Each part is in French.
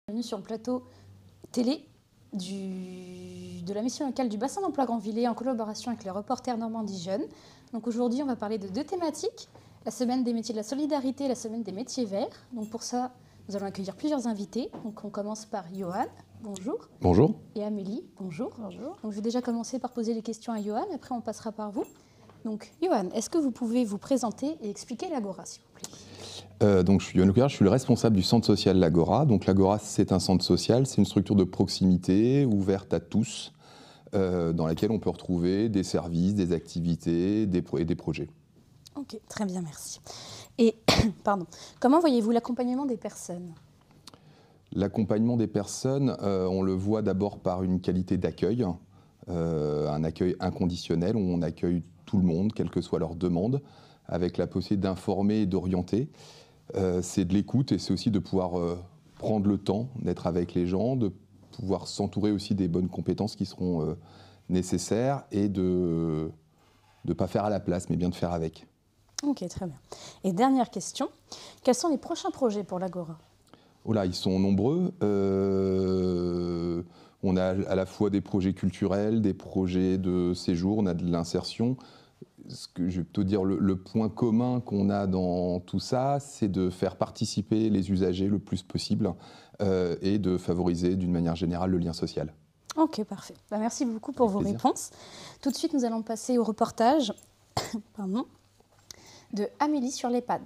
Bienvenue sur le plateau télé de la mission locale du bassin d'emploi Grandvillers en collaboration avec les reporters Normandie Jeunes. Donc aujourd'hui, on va parler de deux thématiques, la semaine des métiers de la solidarité et la semaine des métiers verts. Donc pour ça, nous allons accueillir plusieurs invités. Donc on commence par Johan, bonjour. Bonjour. Et Amélie, bonjour. Bonjour. Donc je vais déjà commencer par poser les questions à Johan, après on passera par vous. Donc Johan, est-ce que vous pouvez vous présenter et expliquer l'Agora, s'il vous plaît ? Donc je suis Johan Leclerc, je suis le responsable du centre social L'Agora. Donc l'Agora, c'est un centre social, c'est une structure de proximité ouverte à tous, dans laquelle on peut retrouver des services, des activités et des projets. Ok, très bien, merci. Et pardon, comment voyez-vous l'accompagnement des personnes ? L'accompagnement des personnes, on le voit d'abord par une qualité d'accueil, un accueil inconditionnel où on accueille tout le monde, quelle que soit leur demande, avec la possibilité d'informer et d'orienter. C'est de l'écoute et c'est aussi de pouvoir prendre le temps d'être avec les gens, de pouvoir s'entourer aussi des bonnes compétences qui seront nécessaires et de ne pas faire à la place, mais bien de faire avec. Ok, très bien. Et dernière question, quels sont les prochains projets pour l'Agora ? Oh là, ils sont nombreux. On a à la fois des projets culturels, des projets de séjour, on a de l'insertion. Ce que je vais plutôt dire, le point commun qu'on a dans tout ça, c'est de faire participer les usagers le plus possible et de favoriser d'une manière générale le lien social. Ok, parfait. Merci beaucoup pour vos réponses. Tout de suite, nous allons passer au reportage de Amélie sur l'EHPAD.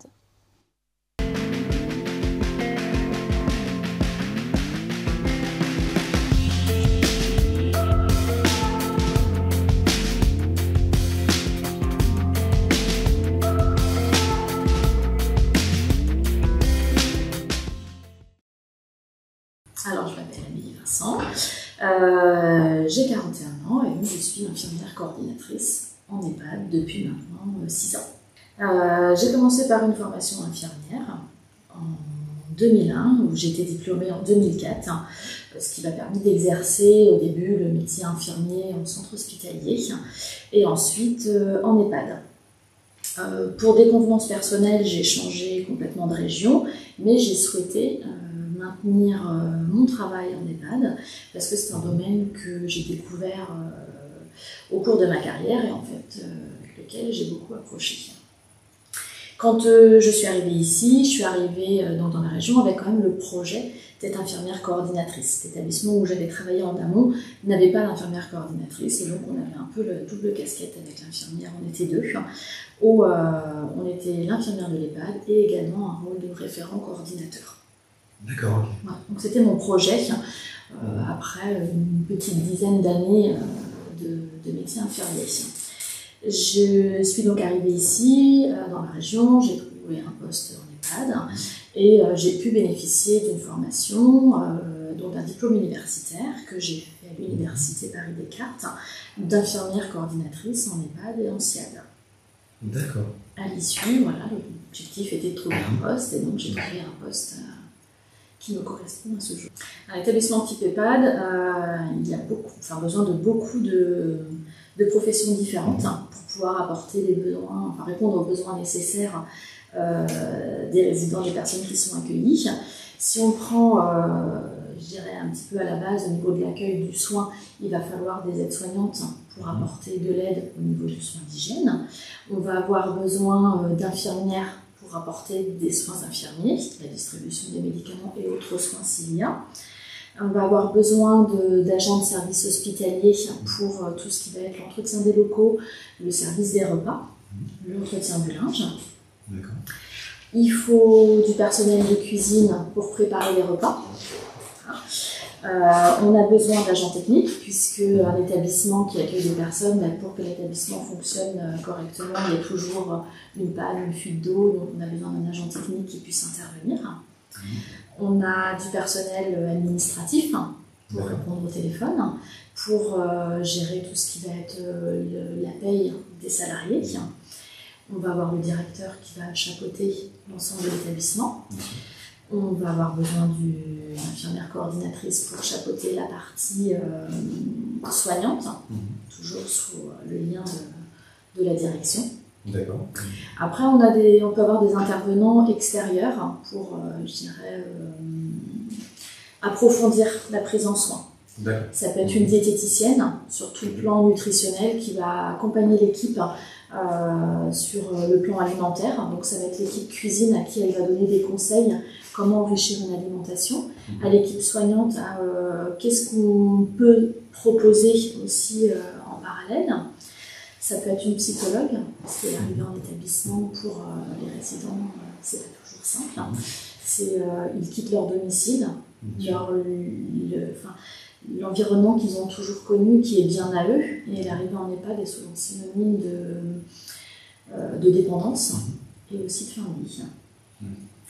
Alors, je m'appelle Amélie Vincent, j'ai 41 ans et je suis infirmière coordinatrice en EHPAD depuis maintenant 6 ans. J'ai commencé par une formation infirmière en 2001, où j'ai été diplômée en 2004, ce qui m'a permis d'exercer au début le métier infirmier en centre hospitalier et ensuite en EHPAD. Pour des convenances personnelles, j'ai changé complètement de région, mais j'ai souhaité maintenir mon travail en EHPAD parce que c'est un domaine que j'ai découvert au cours de ma carrière et en fait avec lequel j'ai beaucoup accroché. Quand je suis arrivée ici, je suis arrivée dans la région avec quand même le projet d'être infirmière coordinatrice. L'établissement où j'avais travaillé en amont n'avait pas d'infirmière coordinatrice et donc on avait un peu le double casquette avec l'infirmière, on était deux, où on était l'infirmière de l'EHPAD et également un rôle de référent coordinateur. D'accord. Okay. Voilà, donc c'était mon projet après une petite dizaine d'années de métier infirmier. Je suis donc arrivée ici, dans la région, j'ai trouvé un poste en EHPAD et j'ai pu bénéficier d'une formation, donc d'un diplôme universitaire que j'ai fait à l'université Paris-Descartes, d'infirmière coordinatrice en EHPAD et en SIAD. D'accord. À l'issue, voilà, l'objectif était de trouver un poste et donc j'ai trouvé un poste qui me correspond à ce jour. Un établissement type EHPAD, il y a besoin de beaucoup de professions différentes pour pouvoir apporter les besoins, répondre aux besoins nécessaires des résidents, des personnes qui sont accueillies. Si on prend, je dirais un petit peu à la base au niveau de l'accueil du soin, il va falloir des aides-soignantes pour apporter de l'aide au niveau du soin d'hygiène. On va avoir besoin d'infirmières pour apporter des soins infirmiers, la distribution des médicaments et autres soins s'il y a. On va avoir besoin d'agents de service hospitalier pour tout ce qui va être l'entretien des locaux, le service des repas, l'entretien du linge. D'accord. Il faut du personnel de cuisine pour préparer les repas. On a besoin d'agents techniques, puisque un établissement qui accueille des personnes, pour que l'établissement fonctionne correctement, il y a toujours une panne, une fuite d'eau, donc on a besoin d'un agent technique qui puisse intervenir. On a du personnel administratif pour répondre au téléphone, pour gérer tout ce qui va être la paye des salariés. On va avoir le directeur qui va chapeauter l'ensemble de l'établissement. On va avoir besoin d'une infirmière coordinatrice pour chapeauter la partie soignante, toujours sous le lien de la direction. D'accord. Après, on peut avoir des intervenants extérieurs pour, je dirais, approfondir la prise en soin. D'accord. Ça peut être une diététicienne sur tout le plan nutritionnel qui va accompagner l'équipe sur le plan alimentaire. Donc ça va être l'équipe cuisine à qui elle va donner des conseils, comment enrichir une alimentation. À l'équipe soignante, qu'est-ce qu'on peut proposer aussi en parallèle. Ça peut être une psychologue, parce qu'arriver en établissement pour les résidents, c'est pas toujours simple. Ils quittent leur domicile, l'environnement qu'ils ont toujours connu, qui est bien à eux, et l'arrivée en EHPAD est souvent synonyme de dépendance et aussi de fin de vie.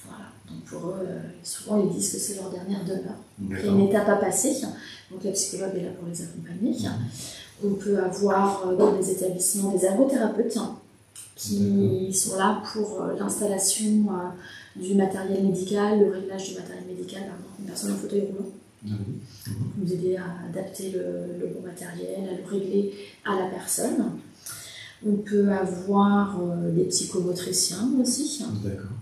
Voilà. Donc pour eux, souvent ils disent que c'est leur dernière demeure. Il y a une étape à passer, donc la psychologue est là pour les accompagner. On peut avoir dans les établissements des ergothérapeutes qui sont là pour l'installation du matériel médical, le réglage du matériel médical, par exemple une personne en fauteuil roulant. Nous aider à adapter le bon matériel, à le régler à la personne. On peut avoir des psychomotriciens aussi. D'accord.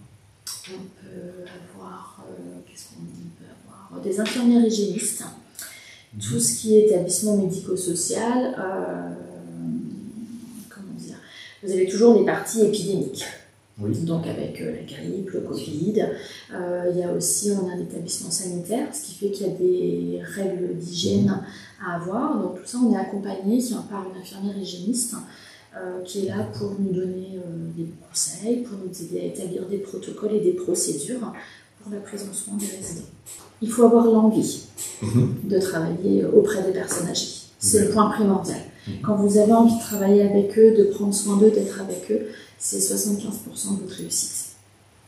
On peut avoir, qu'est-ce qu'on peut avoir, des infirmières hygiénistes. Tout ce qui est établissement médico-social, comment dire, vous avez toujours les parties épidémiques. Oui. Donc avec la grippe, le Covid. Il y a aussi, on a un établissement sanitaire, ce qui fait qu'il y a des règles d'hygiène à avoir. Donc tout ça, on est accompagné par une infirmière hygiéniste qui est là pour nous donner des conseils, pour nous aider à établir des protocoles et des procédures pour la prise en soin des résidents. Il faut avoir l'envie de travailler auprès des personnes âgées. C'est le point primordial. Quand vous avez envie de travailler avec eux, de prendre soin d'eux, d'être avec eux, c'est 75% de votre réussite.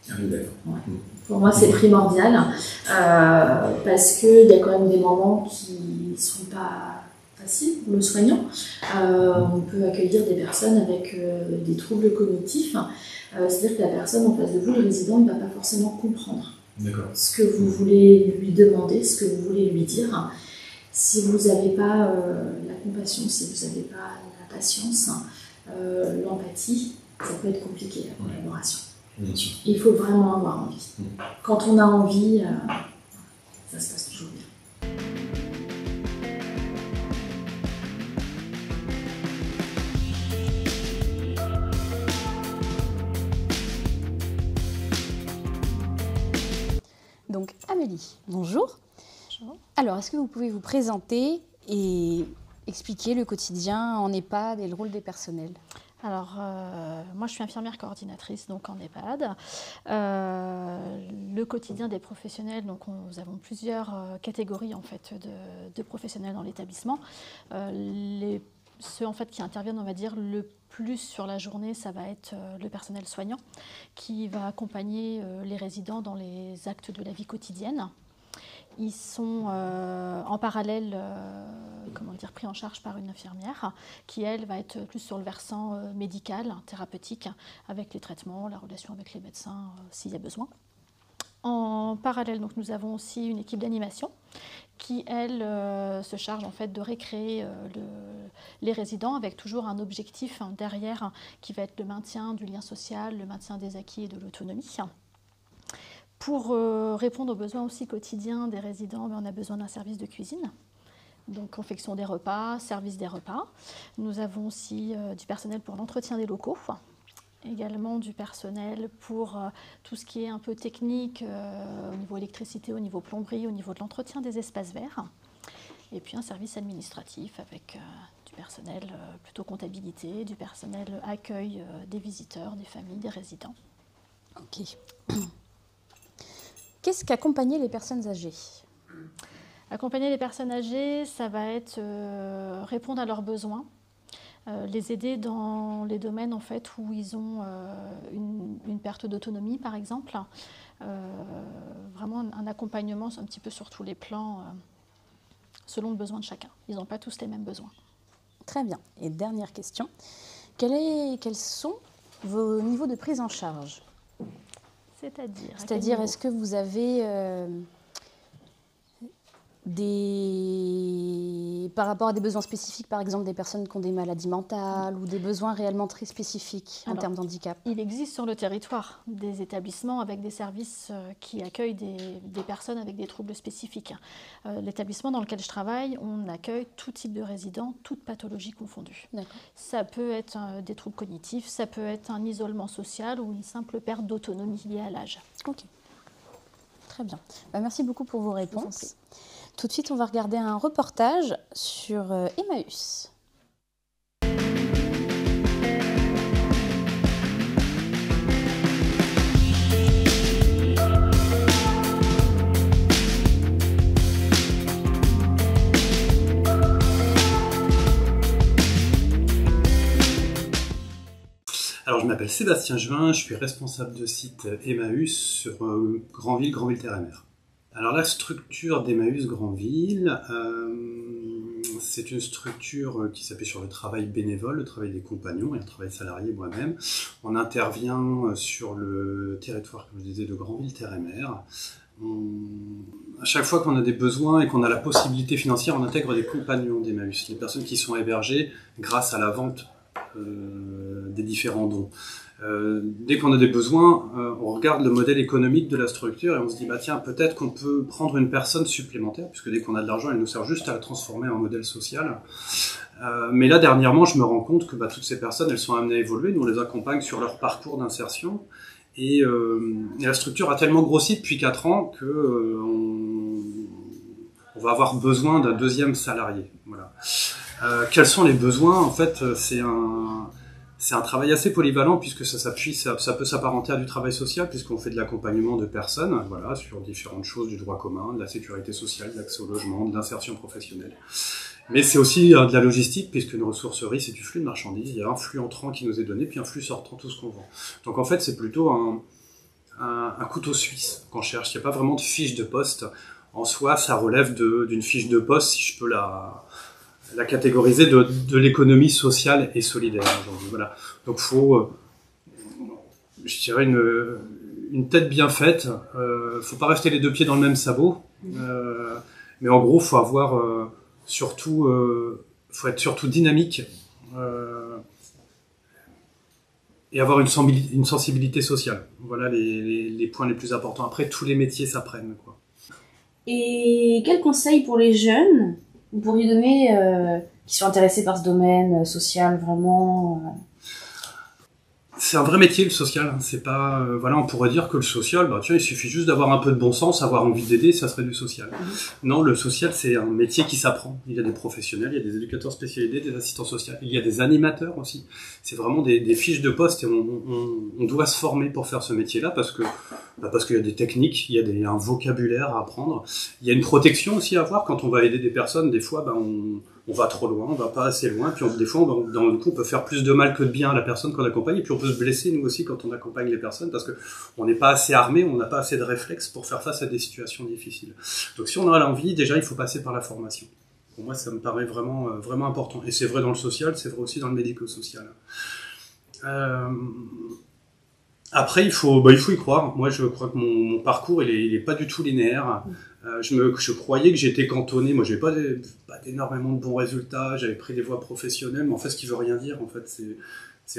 Ah oui, d'accord. Ouais. Pour moi, c'est primordial parce qu'il y a quand même des moments qui ne sont pas faciles pour le soignant. On peut accueillir des personnes avec des troubles cognitifs. C'est-à-dire que la personne en face de vous, le résident, il ne va pas forcément comprendre ce que vous voulez lui demander, ce que vous voulez lui dire. Si vous n'avez pas la compassion, si vous n'avez pas la patience, l'empathie, ça peut être compliqué, la collaboration. Bien sûr. Il faut vraiment avoir envie. Quand on a envie, ça se passe toujours bien. Donc Amélie, bonjour. Bonjour. Alors, est-ce que vous pouvez vous présenter et expliquer le quotidien en EHPAD et le rôle des personnels ? Alors, moi, je suis infirmière coordinatrice donc en EHPAD. Le quotidien des professionnels, donc nous avons plusieurs catégories en fait de professionnels dans l'établissement. Ceux en fait qui interviennent, on va dire, le plus sur la journée, ça va être le personnel soignant qui va accompagner les résidents dans les actes de la vie quotidienne. Ils sont en parallèle pris en charge par une infirmière qui, elle, va être plus sur le versant médical, thérapeutique, avec les traitements, la relation avec les médecins s'il y a besoin. En parallèle, donc, nous avons aussi une équipe d'animation qui, elle, se charge en fait, de récréer les résidents avec toujours un objectif derrière qui va être le maintien du lien social, le maintien des acquis et de l'autonomie. Pour répondre aux besoins aussi quotidiens des résidents, on a besoin d'un service de cuisine, donc confection des repas, service des repas. Nous avons aussi du personnel pour l'entretien des locaux, également du personnel pour tout ce qui est un peu technique au niveau électricité, au niveau plomberie, au niveau de l'entretien des espaces verts. Et puis un service administratif avec du personnel plutôt comptabilité, du personnel accueil des visiteurs, des familles, des résidents. Ok. Qu'est-ce qu'accompagner les personnes âgées ? Accompagner les personnes âgées, ça va être répondre à leurs besoins, les aider dans les domaines en fait, où ils ont une perte d'autonomie, par exemple. Vraiment un accompagnement un petit peu sur tous les plans, selon le besoin de chacun. Ils n'ont pas tous les mêmes besoins. Très bien. Et dernière question, quels sont vos niveaux de prise en charge ? C'est-à-dire, est-ce que vous avez par rapport à des besoins spécifiques, par exemple des personnes qui ont des maladies mentales ou des besoins réellement très spécifiques en termes d'handicap? Il existe sur le territoire des établissements avec des services qui accueillent des personnes avec des troubles spécifiques. L'établissement dans lequel je travaille, on accueille tout type de résidents, toutes pathologies confondues. Ça peut être des troubles cognitifs, ça peut être un isolement social ou une simple perte d'autonomie liée à l'âge. Ok, très bien. Merci beaucoup pour vos réponses. Tout de suite, on va regarder un reportage sur Emmaüs. Alors, je m'appelle Sébastien Juin, je suis responsable de site Emmaüs sur Granville-Terre-et-Mer. Alors, la structure d'Emmaüs Granville, c'est une structure qui s'appuie sur le travail bénévole, le travail des compagnons et le travail salarié moi-même. On intervient sur le territoire, comme je disais, de Granville-Terre-et-Mer. À chaque fois qu'on a des besoins et qu'on a la possibilité financière, on intègre des compagnons d'Emmaüs, les personnes qui sont hébergées grâce à la vente des différents dons. Dès qu'on a des besoins, on regarde le modèle économique de la structure et on se dit, bah tiens, peut-être qu'on peut prendre une personne supplémentaire, puisque dès qu'on a de l'argent, elle nous sert juste à la transformer en modèle social. Mais là, dernièrement, je me rends compte que toutes ces personnes, elles sont amenées à évoluer, nous on les accompagne sur leur parcours d'insertion, et la structure a tellement grossi depuis 4 ans que on va avoir besoin d'un deuxième salarié. Voilà. Quels sont les besoins? En fait, c'est un travail assez polyvalent puisque ça peut s'apparenter à du travail social puisqu'on fait de l'accompagnement de personnes, voilà, sur différentes choses du droit commun, de la sécurité sociale, de l'accès au logement, de l'insertion professionnelle. Mais c'est aussi de la logistique puisqu'une ressourcerie, c'est du flux de marchandises. Il y a un flux entrant qui nous est donné, puis un flux sortant, tout ce qu'on vend. Donc en fait, c'est plutôt un couteau suisse qu'on cherche. Il n'y a pas vraiment de fiche de poste. En soi, ça relève d'une fiche de poste, si je peux la catégoriser, de l'économie sociale et solidaire aujourd'hui. Voilà. Donc faut, je dirais, une tête bien faite. Faut pas rester les deux pieds dans le même sabot. Mais en gros, faut avoir faut être surtout dynamique et avoir une sensibilité sociale. Voilà les points les plus importants. Après, tous les métiers s'apprennent, quoi. Et quels conseils pour les jeunes vous pourriez donner qui sont intéressés par ce domaine social vraiment C'est un vrai métier, le social. C'est pas, voilà, on pourrait dire que le social, tiens, il suffit juste d'avoir un peu de bon sens, avoir envie d'aider, ça serait du social. Non, le social, c'est un métier qui s'apprend. Il y a des professionnels, il y a des éducateurs spécialisés, des assistants sociaux, il y a des animateurs aussi. C'est vraiment des fiches de poste et on doit se former pour faire ce métier-là parce qu'il y a des techniques, il y a un vocabulaire à apprendre. Il y a une protection aussi à avoir quand on va aider des personnes. Des fois, on va trop loin, on va pas assez loin, puis des fois, dans le coup, on peut faire plus de mal que de bien à la personne qu'on accompagne, et puis on peut se blesser nous aussi quand on accompagne les personnes, parce que on n'est pas assez armé, on n'a pas assez de réflexes pour faire face à des situations difficiles. Donc si on a l'envie, déjà, il faut passer par la formation. Pour moi, ça me paraît vraiment, vraiment important. Et c'est vrai dans le social, c'est vrai aussi dans le médico-social. Après, il faut y croire. Moi, je crois que mon parcours, il est pas du tout linéaire. Je croyais que j'étais cantonné. Moi, j'avais pas énormément de bons résultats. J'avais pris des voies professionnelles, mais en fait, ce qui veut rien dire. En fait,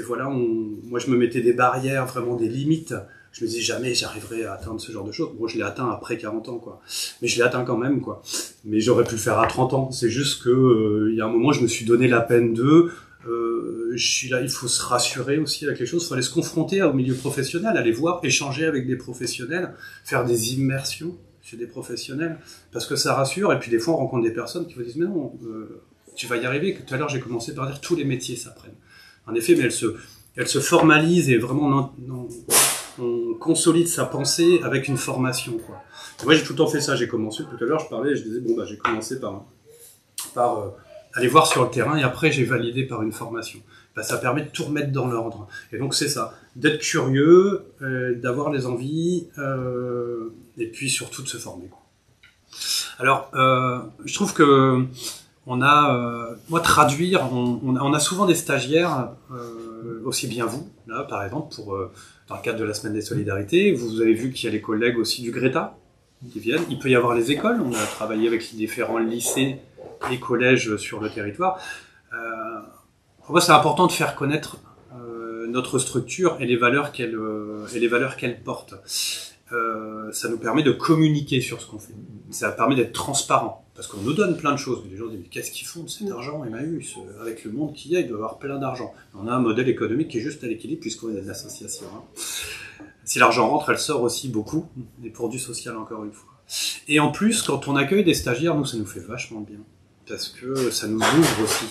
voilà. Moi, je me mettais des barrières, vraiment des limites. Je me disais jamais j'arriverai à atteindre ce genre de choses. Bon, je l'ai atteint après 40 ans, quoi. Mais je l'ai atteint quand même, quoi. Mais j'aurais pu le faire à 30 ans. C'est juste que il y a un moment, je me suis donné la peine je suis là, il faut se rassurer aussi avec les choses, il faut aller se confronter au milieu professionnel, aller voir, échanger avec des professionnels, faire des immersions chez des professionnels, parce que ça rassure, et puis des fois on rencontre des personnes qui vous disent mais non, tu vas y arriver, que tout à l'heure j'ai commencé par dire tous les métiers s'apprennent. En effet, mais elle se formalise et vraiment on consolide sa pensée avec une formation, quoi. Et moi j'ai tout le temps fait ça, j'ai commencé, tout à l'heure je parlais, je disais j'ai commencé par aller voir sur le terrain et après j'ai validé par une formation. Ça permet de tout remettre dans l'ordre. Et donc c'est ça, d'être curieux, d'avoir les envies et puis surtout de se former. Alors je trouve que moi traduire, on a souvent des stagiaires, aussi bien vous, là par exemple, dans le cadre de la semaine des solidarités, vous avez vu qu'il y a les collègues aussi du Greta. qui viennent. Il peut y avoir les écoles. On a travaillé avec les différents lycées et collèges sur le territoire. Pour moi, c'est important de faire connaître notre structure et les valeurs qu'elle porte. Ça nous permet de communiquer sur ce qu'on fait. Ça permet d'être transparent. Parce qu'on nous donne plein de choses. Les gens disent, mais qu'est-ce qu'ils font de cet argent, Emmaüs? Avec le monde qu'il y a, il doit y avoir plein d'argent. On a un modèle économique qui est juste à l'équilibre, puisqu'on est de l'association. Si l'argent rentre, elle sort aussi beaucoup, et pour du social encore une fois. Et en plus, quand on accueille des stagiaires, nous, ça nous fait vachement bien. Parce que ça nous ouvre aussi.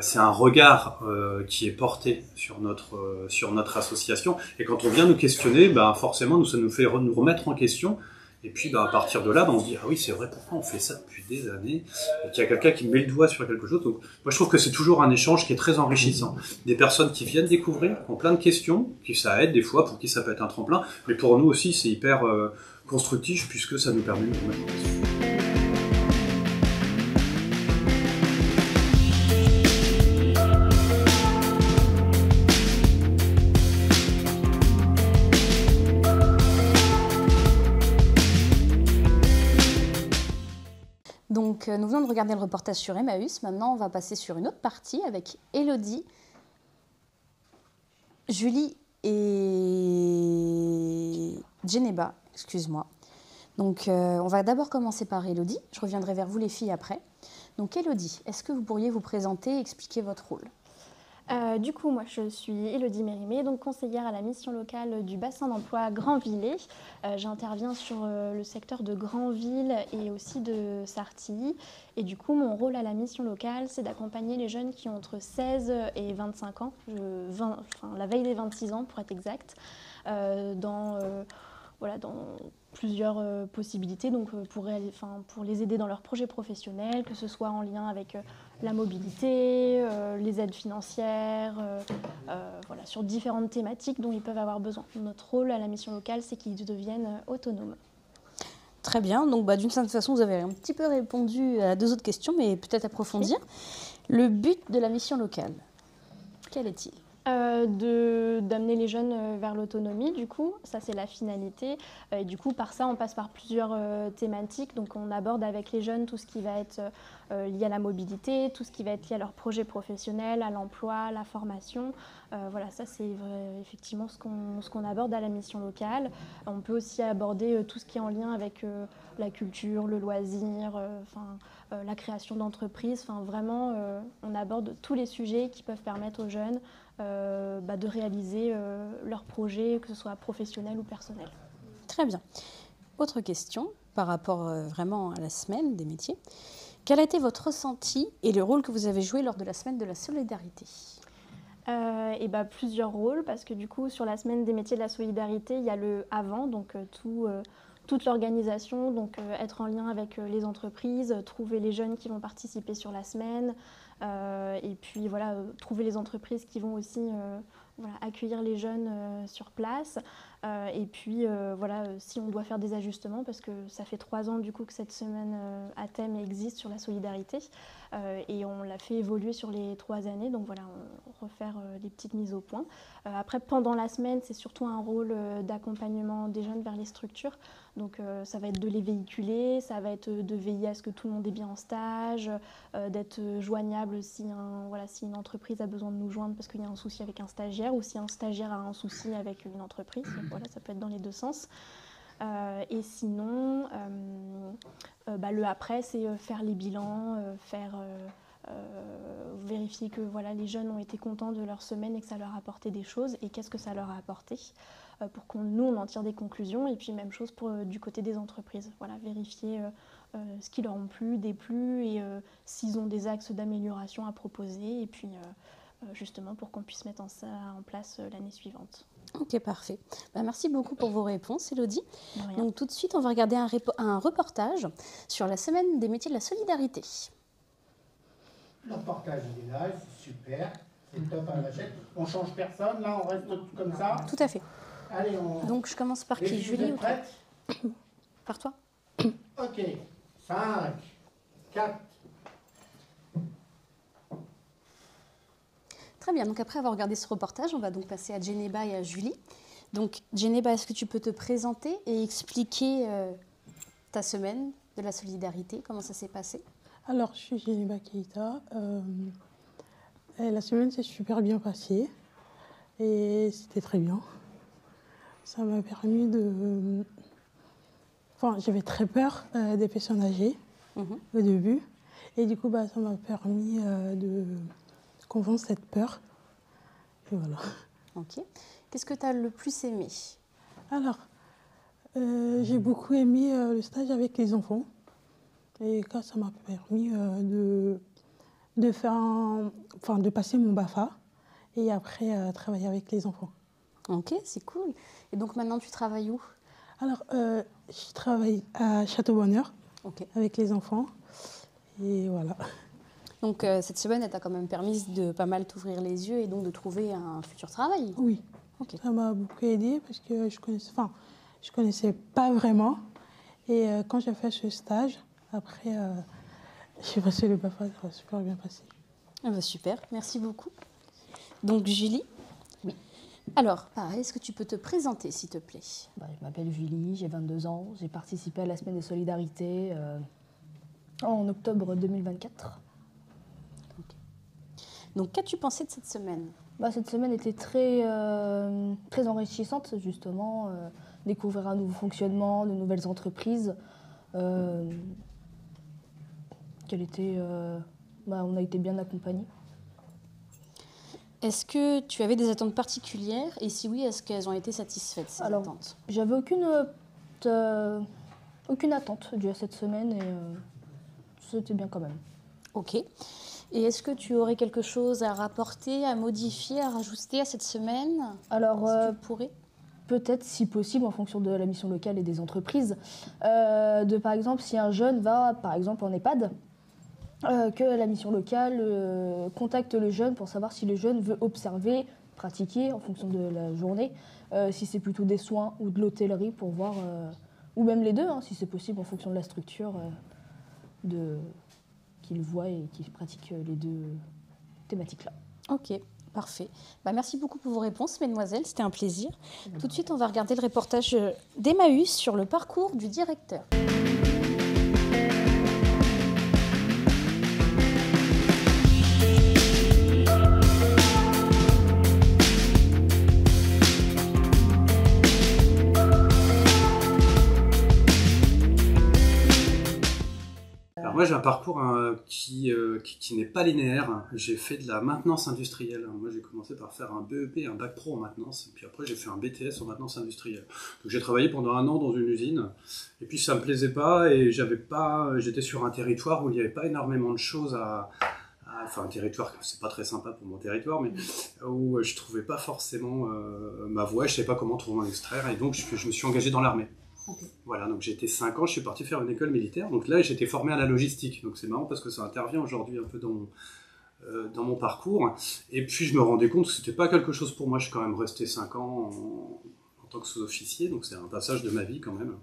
C'est un regard qui est porté sur notre association. Et quand on vient nous questionner, forcément, ça nous fait nous remettre en question. Et puis, à partir de là, on se dit, ah oui, c'est vrai, pourquoi on fait ça depuis des années? Et qu'il y a quelqu'un qui met le doigt sur quelque chose. Donc, moi, je trouve que c'est toujours un échange qui est très enrichissant. Des personnes qui viennent découvrir, qui ont plein de questions, qui ça aide des fois, pour qui ça peut être un tremplin. Mais pour nous aussi, c'est hyper constructif, puisque ça nous permet de nous remettre en question. Donc, nous venons de regarder le reportage sur Emmaüs. Maintenant, on va passer sur une autre partie avec Élodie, Julie et Djeneba, excuse-moi. Donc, on va d'abord commencer par Élodie. Je reviendrai vers vous les filles après. Donc, Élodie, est-ce que vous pourriez vous présenter et expliquer votre rôle? Du coup, moi, je suis Élodie Mérimée, donc conseillère à la mission locale du bassin d'emploi Grand-Villers. J'interviens sur le secteur de Granville et aussi de Sartilly. Et du coup, mon rôle à la mission locale, c'est d'accompagner les jeunes qui ont entre 16 et 25 ans, la veille des 26 ans pour être exact, dans plusieurs possibilités, donc pour les aider dans leurs projets professionnels, que ce soit en lien avec la mobilité, les aides financières, sur différentes thématiques dont ils peuvent avoir besoin. Notre rôle à la mission locale, c'est qu'ils deviennent autonomes. Très bien, donc d'une certaine façon, vous avez un petit peu répondu à 2 autres questions, mais peut-être approfondir. Le but de la mission locale, quel est-il ? D'amener les jeunes vers l'autonomie, du coup, ça c'est la finalité. Et du coup, par ça, on passe par plusieurs thématiques. Donc, on aborde avec les jeunes tout ce qui va être lié à la mobilité, tout ce qui va être lié à leur projet professionnel, à l'emploi, la formation. Ça c'est effectivement ce qu'on aborde à la mission locale. On peut aussi aborder tout ce qui est en lien avec la culture, le loisir, la création d'entreprises. Vraiment, on aborde tous les sujets qui peuvent permettre aux jeunes de réaliser leurs projets, que ce soit professionnel ou personnel. Très bien. Autre question par rapport vraiment à la semaine des métiers. Quel a été votre ressenti et le rôle que vous avez joué lors de la semaine de la solidarité ? Plusieurs rôles, parce que du coup, sur la semaine des métiers de la solidarité, il y a le avant, donc toute l'organisation, donc être en lien avec les entreprises, trouver les jeunes qui vont participer sur la semaine, et puis trouver les entreprises qui vont aussi accueillir les jeunes sur place. Et puis si on doit faire des ajustements, parce que ça fait 3 ans du coup que cette semaine à thème existe sur la solidarité, et on l'a fait évoluer sur les 3 années, donc on refaire des petites mises au point. Après, pendant la semaine, c'est surtout un rôle d'accompagnement des jeunes vers les structures, donc ça va être de les véhiculer, ça va être de veiller à ce que tout le monde est bien en stage, d'être joignable si une entreprise a besoin de nous joindre parce qu'il y a un souci avec un stagiaire, ou si un stagiaire a un souci avec une entreprise. Ça peut être dans les 2 sens. Et sinon, le après, c'est faire les bilans, vérifier que les jeunes ont été contents de leur semaine et que ça leur a apporté des choses, et qu'est-ce que ça leur a apporté, pour qu'on en tire des conclusions. Et puis même chose du côté des entreprises, vérifier ce qui leur a plu, déplu, et s'ils ont des axes d'amélioration à proposer, et puis justement pour qu'on puisse mettre ça en place l'année suivante. Ok, parfait. Merci beaucoup pour vos réponses, Élodie. Donc tout de suite, on va regarder un reportage sur la semaine des métiers de la solidarité. Le reportage, il est là, c'est super, c'est top à la vachette. On change personne, là, on reste comme ça. Tout à fait. Allez, Donc je commence par qui, Julie ou toi ? Par toi. Ok, 5, 4. Très bien, donc après avoir regardé ce reportage, on va donc passer à Djeneba et à Julie. Donc Djeneba, est-ce que tu peux te présenter et expliquer ta semaine de la solidarité, comment ça s'est passé? Alors, je suis Généba Keïta. Et la semaine s'est super bien passée et c'était très bien. Ça m'a permis de... Enfin, j'avais très peur des personnes âgées au début. Et du coup, ça m'a permis de convaincre cette peur. Et voilà. Ok. Qu'est-ce que tu as le plus aimé? Alors, j'ai beaucoup aimé le stage avec les enfants. Et ça m'a permis de passer mon BAFA et après travailler avec les enfants. Ok, c'est cool. Et donc maintenant, tu travailles où? Alors, je travaille à Château-Bonheur avec les enfants. Et voilà. Donc cette semaine, elle t'a quand même permis de pas mal t'ouvrir les yeux et donc de trouver un futur travail. Oui, ça m'a beaucoup aidée parce que je connaissais pas vraiment. Et quand j'ai fait ce stage, après, j'ai passé le BAFA, ça a super bien passé. Ah bah super, merci beaucoup. Donc Julie? Oui. Alors, pareil, est-ce que tu peux te présenter, s'il te plaît? Je m'appelle Julie, j'ai 22 ans. J'ai participé à la semaine des solidarités en octobre 2024. Okay. Donc, qu'as-tu pensé de cette semaine? Cette semaine était très enrichissante, justement. Découvrir un nouveau fonctionnement, de nouvelles entreprises. On a été bien accompagnés. Est-ce que tu avais des attentes particulières? Et si oui, est-ce qu'elles ont été satisfaites, ces attentes? J'avais aucune attente due à cette semaine et c'était bien quand même. Ok. Et est-ce que tu aurais quelque chose à rapporter, à modifier, à rajouter à cette semaine? Alors, si tu pourrais? Peut-être, si possible, en fonction de la mission locale et des entreprises. Par exemple, si un jeune va, par exemple, en EHPAD, que la mission locale contacte le jeune pour savoir si le jeune veut observer, pratiquer en fonction de la journée, si c'est plutôt des soins ou de l'hôtellerie pour voir, ou même les deux, si c'est possible en fonction de la structure, qu'il voit et qu'il pratique les deux thématiques-là. Ok, parfait. Merci beaucoup pour vos réponses, mesdemoiselles, c'était un plaisir. Tout de suite, on va regarder le reportage d'Emmaüs sur le parcours du directeur. Moi, j'ai un parcours qui n'est pas linéaire. J'ai fait de la maintenance industrielle. Moi, j'ai commencé par faire un BEP, un bac pro en maintenance, et puis après, j'ai fait un BTS en maintenance industrielle. Donc, j'ai travaillé pendant 1 an dans une usine, et puis ça me plaisait pas, et j'étais sur un territoire où il n'y avait pas énormément de choses enfin, un territoire, c'est pas très sympa pour mon territoire, mais où je trouvais pas forcément ma voie, je savais pas comment trouver en extraire, et donc je me suis engagé dans l'armée. Okay. Voilà, donc j'ai été 5 ans, je suis parti faire une école militaire, donc là j'étais formé à la logistique, donc c'est marrant parce que ça intervient aujourd'hui un peu dans mon parcours, et puis je me rendais compte que c'était pas quelque chose pour moi. Je suis quand même resté 5 ans en tant que sous-officier, donc c'est un passage de ma vie quand même.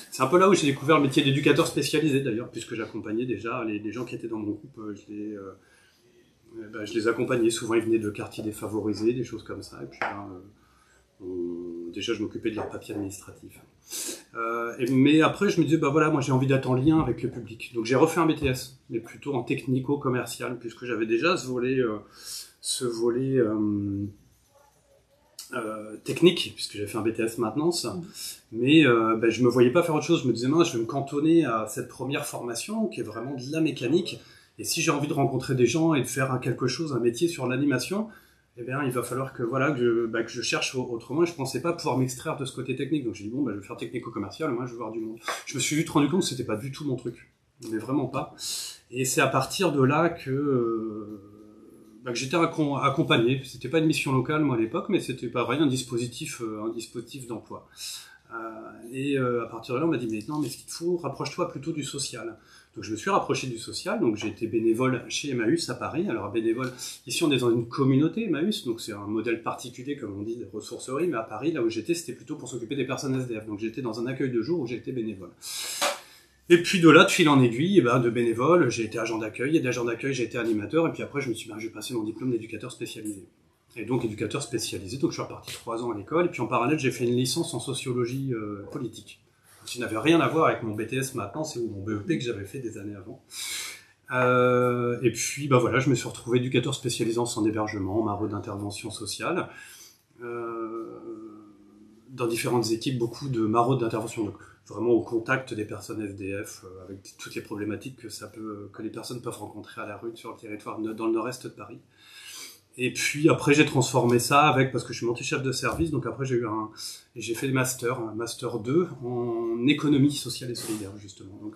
C'est un peu là où j'ai découvert le métier d'éducateur spécialisé d'ailleurs, puisque j'accompagnais déjà les gens qui étaient dans mon groupe, je les accompagnais, souvent ils venaient de quartiers défavorisés, des choses comme ça, et puis déjà je m'occupais de leurs papiers administratifs. Mais après je me disais, voilà, moi j'ai envie d'être en lien avec le public. Donc j'ai refait un BTS, mais plutôt en technico-commercial, puisque j'avais déjà ce volet technique, puisque j'ai fait un BTS maintenance, mais je me voyais pas faire autre chose. Je me disais, je vais me cantonner à cette première formation, qui est vraiment de la mécanique, et si j'ai envie de rencontrer des gens et de faire quelque chose, un métier sur l'animation, eh bien, il va falloir que je cherche autrement. Je ne pensais pas pouvoir m'extraire de ce côté technique. Donc j'ai dit, je vais faire technico-commercial, moi je veux voir du monde. Je me suis vite rendu compte que ce n'était pas du tout mon truc. Mais vraiment pas. Et c'est à partir de là que j'étais accompagné. C'était pas une mission locale, moi, à l'époque, mais c'était pas vrai, un dispositif d'emploi. À partir de là, on m'a dit, mais ce qu'il te faut, rapproche-toi plutôt du social. Donc je me suis rapproché du social, donc j'ai été bénévole chez Emmaüs à Paris. Alors bénévole, ici on est dans une communauté Emmaüs, donc c'est un modèle particulier comme on dit de ressourcerie, mais à Paris, là où j'étais, c'était plutôt pour s'occuper des personnes SDF. Donc j'étais dans un accueil de jour où j'ai été bénévole. Et puis de là, de fil en aiguille, de bénévole, j'ai été agent d'accueil, et d'agent d'accueil j'ai été animateur, et puis après je me suis dit, je vais passer mon diplôme d'éducateur spécialisé. Et donc éducateur spécialisé, donc je suis reparti 3 ans à l'école, et puis en parallèle j'ai fait une licence en sociologie politique. qui n'avait rien à voir avec mon BTS maintenant, c'est mon BEP que j'avais fait des années avant. Et puis, bah voilà, je me suis retrouvé éducateur spécialisé en soins d'hébergement, maraud d'intervention sociale, dans différentes équipes, beaucoup de marauds d'intervention, donc vraiment au contact des personnes SDF, avec toutes les problématiques que les personnes peuvent rencontrer à la rue sur le territoire dans le nord-est de Paris. Et puis après j'ai transformé ça parce que je suis monté chef de service, donc après j'ai fait un master 2 en économie sociale et solidaire justement. Donc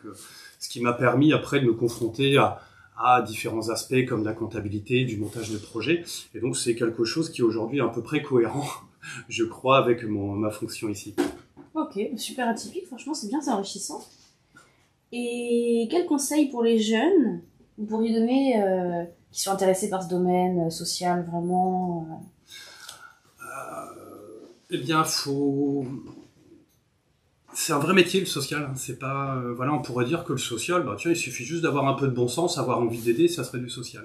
ce qui m'a permis après de me confronter à différents aspects comme la comptabilité, du montage de projets. Et donc c'est quelque chose qui aujourd'hui est à peu près cohérent, je crois, avec ma fonction ici. Ok, super atypique, franchement c'est bien, c'est enrichissant. Et quels conseils pour les jeunes vous pourriez donner qui sont intéressés par ce domaine social vraiment Eh bien, c'est un vrai métier le social. C'est pas, voilà, on pourrait dire que le social, bah tiens, il suffit juste d'avoir un peu de bon sens, avoir envie d'aider, ça serait du social.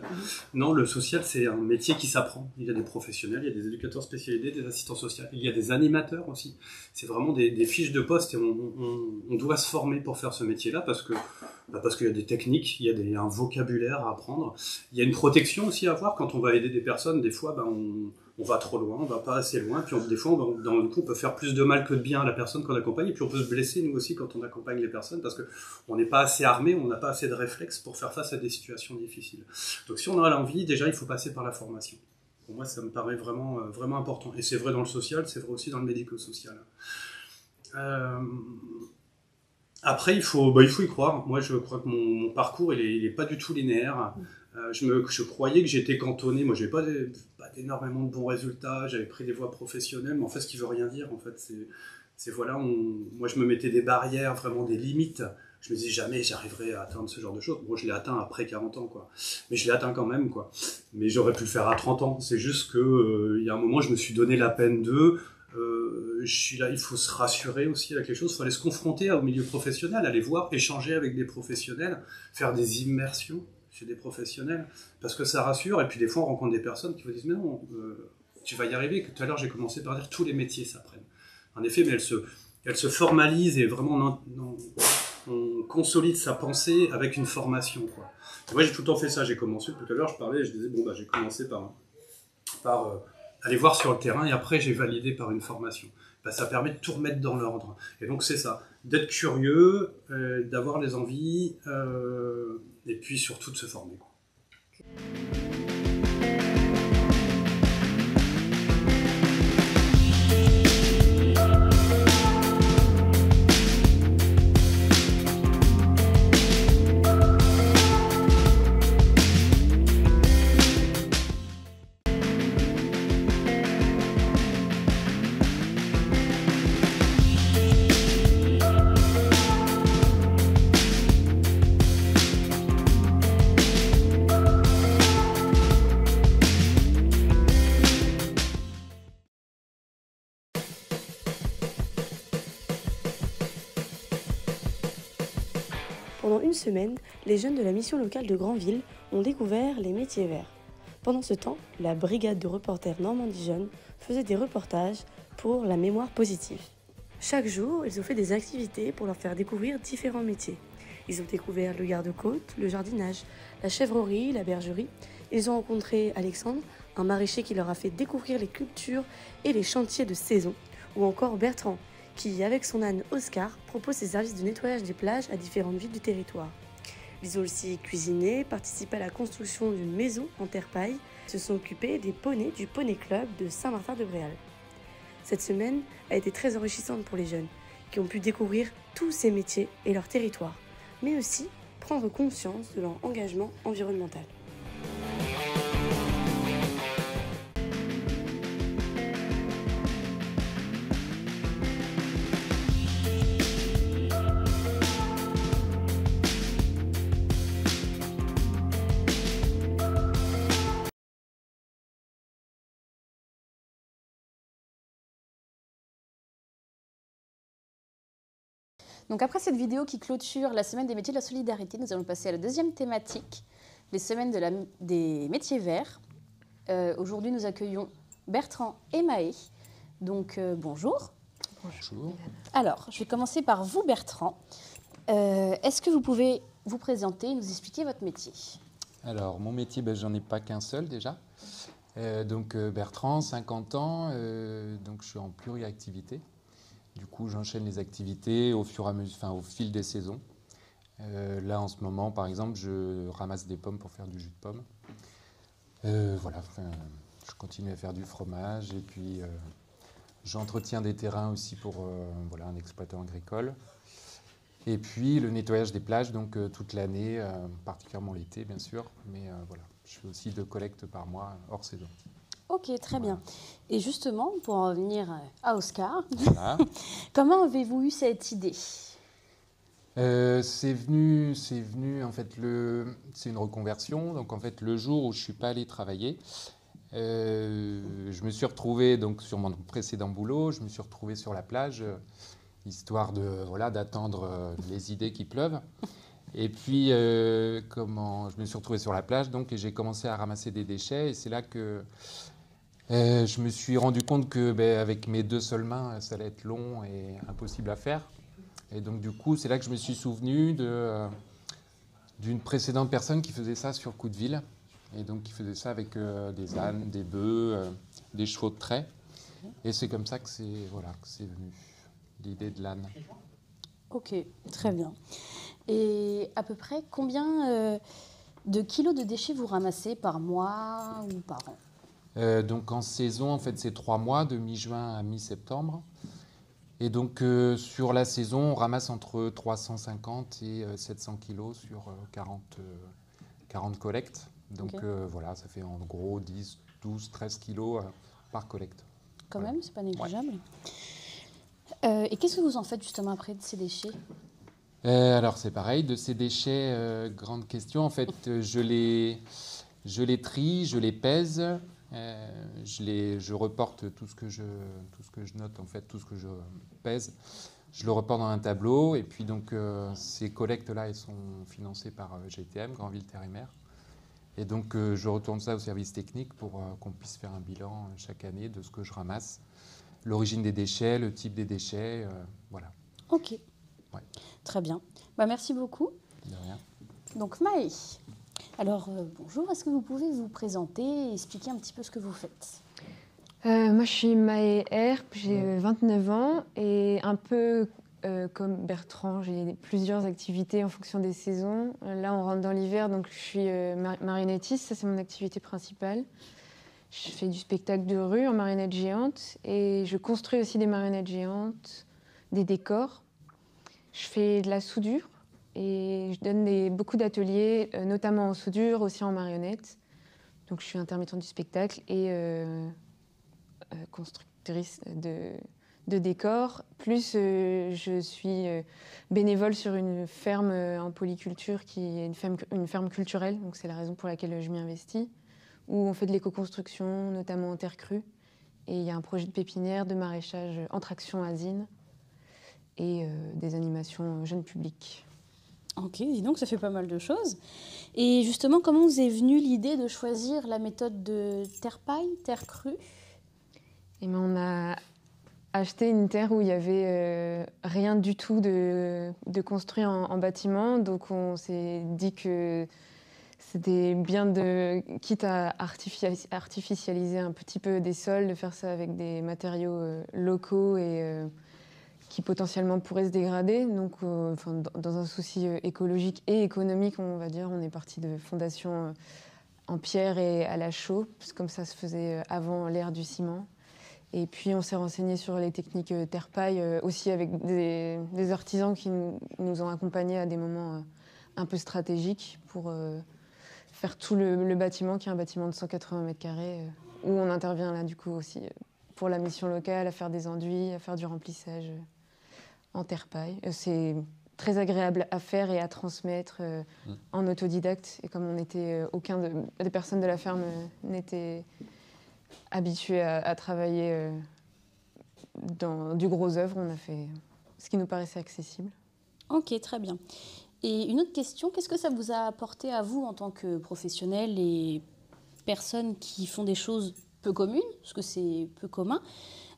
Non, le social, c'est un métier qui s'apprend. Il y a des professionnels, il y a des éducateurs spécialisés, des assistants sociaux, il y a des animateurs aussi. C'est vraiment des fiches de poste et on doit se former pour faire ce métier-là parce qu'il y a des techniques, il y a un vocabulaire à apprendre. Il y a une protection aussi à avoir quand on va aider des personnes. Des fois, on va trop loin, on va pas assez loin, puis des fois, dans le coup, on peut faire plus de mal que de bien à la personne qu'on accompagne, et puis on peut se blesser nous aussi quand on accompagne les personnes, parce que on n'est pas assez armé, on n'a pas assez de réflexes pour faire face à des situations difficiles. Donc si on a l'envie, déjà, il faut passer par la formation. Pour moi, ça me paraît vraiment, vraiment important. Et c'est vrai dans le social, c'est vrai aussi dans le médico-social. Après, il faut y croire. Moi, je crois que mon parcours, il est pas du tout linéaire. Je croyais que j'étais cantonné. Moi, j'avais pas énormément de bons résultats, j'avais pris des voies professionnelles, mais en fait, ce qui veut rien dire, en fait, moi, je me mettais des barrières, vraiment des limites. Je me disais jamais j'arriverai à atteindre ce genre de choses. Bon, je l'ai atteint après 40 ans, quoi. Mais je l'ai atteint quand même, quoi. Mais j'aurais pu le faire à 30 ans. C'est juste que, il y a un moment, je me suis donné la peine je suis là, il faut se rassurer aussi avec les choses, il faut aller se confronter au milieu professionnel, aller voir, échanger avec des professionnels, faire des immersions chez des professionnels, parce que ça rassure, et puis des fois on rencontre des personnes qui vous disent mais non, tu vas y arriver, que tout à l'heure j'ai commencé par dire tous les métiers s'apprennent. En effet, mais elle se formalise et vraiment on consolide sa pensée avec une formation, quoi. Moi j'ai tout le temps fait ça, j'ai commencé, tout à l'heure je parlais, je disais bon bah j'ai commencé par aller voir sur le terrain et après j'ai validé par une formation. Ben, ça permet de tout remettre dans l'ordre. Et donc c'est ça, d'être curieux, d'avoir les envies et puis surtout de se former. Pendant une semaine, les jeunes de la mission locale de Granville ont découvert les métiers verts. Pendant ce temps, la brigade de reporters Normandie Jeunes faisait des reportages pour la mémoire positive. Chaque jour, ils ont fait des activités pour leur faire découvrir différents métiers. Ils ont découvert le garde-côte, le jardinage, la chèvrerie, la bergerie. Ils ont rencontré Alexandre, un maraîcher qui leur a fait découvrir les cultures et les chantiers de saison, ou encore Bertrand, qui, avec son âne Oscar, propose ses services de nettoyage des plages à différentes villes du territoire. Ils ont aussi cuisiné, participé à la construction d'une maison en terre-paille, se sont occupés des poneys du Poney Club de Saint-Martin-de-Bréal. Cette semaine a été très enrichissante pour les jeunes, qui ont pu découvrir tous ces métiers et leur territoire, mais aussi prendre conscience de leur engagement environnemental. Donc après cette vidéo qui clôture la semaine des métiers de la solidarité, nous allons passer à la deuxième thématique, les semaines des métiers verts. Aujourd'hui, nous accueillons Bertrand et Maë. Donc bonjour. Bonjour. Alors, je vais commencer par vous, Bertrand. Est-ce que vous pouvez vous présenter et nous expliquer votre métier? Alors, mon métier, j'en ai pas qu'un seul déjà. Donc, Bertrand, 50 ans, donc je suis en pluriactivité. Du coup, j'enchaîne les activités au fil des saisons. Là, en ce moment, par exemple, je ramasse des pommes pour faire du jus de pomme. Voilà, je continue à faire du fromage et puis j'entretiens des terrains aussi pour un exploitant agricole. Et puis le nettoyage des plages, donc toute l'année, particulièrement l'été, bien sûr. Mais voilà, je fais aussi 2 collectes par mois hors saison. Ok, très bien. Et justement, pour en revenir à Oscar, Voilà. comment avez-vous eu cette idée? C'est venu, en fait, c'est une reconversion. Donc, en fait, le jour où je ne suis pas allé travailler, je me suis retrouvé, donc, sur mon précédent boulot, je me suis retrouvé sur la plage, histoire d'attendre les idées qui pleuvent. Et puis, je me suis retrouvé sur la plage, donc, et j'ai commencé à ramasser des déchets. Et c'est là que je me suis rendu compte que, avec mes 2 seules mains, ça allait être long et impossible à faire. Et donc, du coup, c'est là que je me suis souvenu d'une précédente personne qui faisait ça sur Couteville. Et donc, qui faisait ça avec des ânes, des bœufs, des chevaux de trait. Et c'est comme ça que c'est venu, l'idée de l'âne. Ok, très bien. Et à peu près, combien de kilos de déchets vous ramassez par mois ou par an? Donc, en saison, en fait, c'est 3 mois, de mi-juin à mi-septembre. Et donc, sur la saison, on ramasse entre 350 et 700 kilos sur 40 collectes. Donc, voilà, ça fait en gros 10, 12, 13 kilos par collecte. Quand même, c'est pas négligeable. Et qu'est-ce que vous en faites justement après de ces déchets? Alors, c'est pareil, de ces déchets, grande question. En fait, je les trie, je les pèse. Je reporte tout ce que je note, en fait, tout ce que je pèse, je le reporte dans un tableau. Et puis donc ces collectes-là, elles sont financées par GTM, Granville Terre et Mer. Et donc je retourne ça au service technique pour qu'on puisse faire un bilan chaque année de ce que je ramasse, l'origine des déchets, le type des déchets, voilà. Ok, ouais. Très bien. Merci beaucoup. De rien. Donc Maë. Alors, bonjour, est-ce que vous pouvez vous présenter et expliquer un petit peu ce que vous faites? Moi, je suis Maë Herp, j'ai 29 ans et un peu comme Bertrand, j'ai plusieurs activités en fonction des saisons. Là, on rentre dans l'hiver, donc je suis marionnettiste, ça c'est mon activité principale. Je fais du spectacle de rue en marionnettes géantes et je construis aussi des marionnettes géantes, des décors. Je fais de la soudure. Et je donne beaucoup d'ateliers, notamment en soudure, aussi en marionnettes. Donc je suis intermittente du spectacle et constructrice de décors. Plus je suis bénévole sur une ferme en polyculture qui est une ferme culturelle. Donc c'est la raison pour laquelle je m'y investis. Où on fait de l'éco-construction, notamment en terre crue. Et il y a un projet de pépinière, de maraîchage en traction asine et des animations jeunes publics. Ok, dis donc, ça fait pas mal de choses. Et justement, comment vous est venue l'idée de choisir la méthode de terre-paille, terre crue? On a acheté une terre où il n'y avait rien du tout de construit en bâtiment. Donc on s'est dit que c'était bien, quitte à artificialiser un petit peu des sols, de faire ça avec des matériaux locaux et qui potentiellement pourraient se dégrader. Donc, dans un souci écologique et économique, on va dire, on est parti de fondations en pierre et à la chaux, comme ça se faisait avant l'ère du ciment. Et puis, on s'est renseigné sur les techniques terre-paille, aussi avec des artisans qui nous ont accompagnés à des moments un peu stratégiques pour faire tout le bâtiment, qui est un bâtiment de 180 mètres carrés, où on intervient là, du coup, aussi pour la mission locale, à faire des enduits, à faire du remplissage en terre-paille. C'est très agréable à faire et à transmettre en autodidacte. Et comme on était, aucun des personnes de la ferme n'était habitué à travailler dans du gros œuvre, on a fait ce qui nous paraissait accessible. Ok, très bien. Et une autre question, qu'est-ce que ça vous a apporté à vous en tant que professionnel et personnes qui font des choses peu communes, parce que c'est peu commun,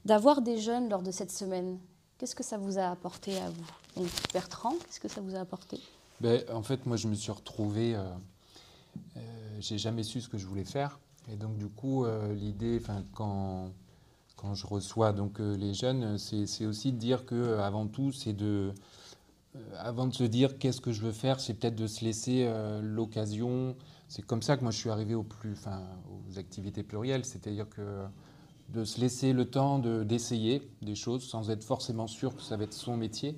d'avoir des jeunes lors de cette semaine? Qu'est-ce que ça vous a apporté à vous? Donc, Bertrand, qu'est-ce que ça vous a apporté? En fait, moi, je me suis retrouvé... j'ai jamais su ce que je voulais faire. Et donc, du coup, l'idée, quand je reçois donc, les jeunes, c'est aussi de dire qu'avant tout, c'est de... avant de se dire qu'est-ce que je veux faire, c'est peut-être de se laisser l'occasion. C'est comme ça que moi, je suis arrivé aux activités plurielles. C'est-à-dire que de se laisser le temps d'essayer des choses sans être forcément sûr que ça va être son métier,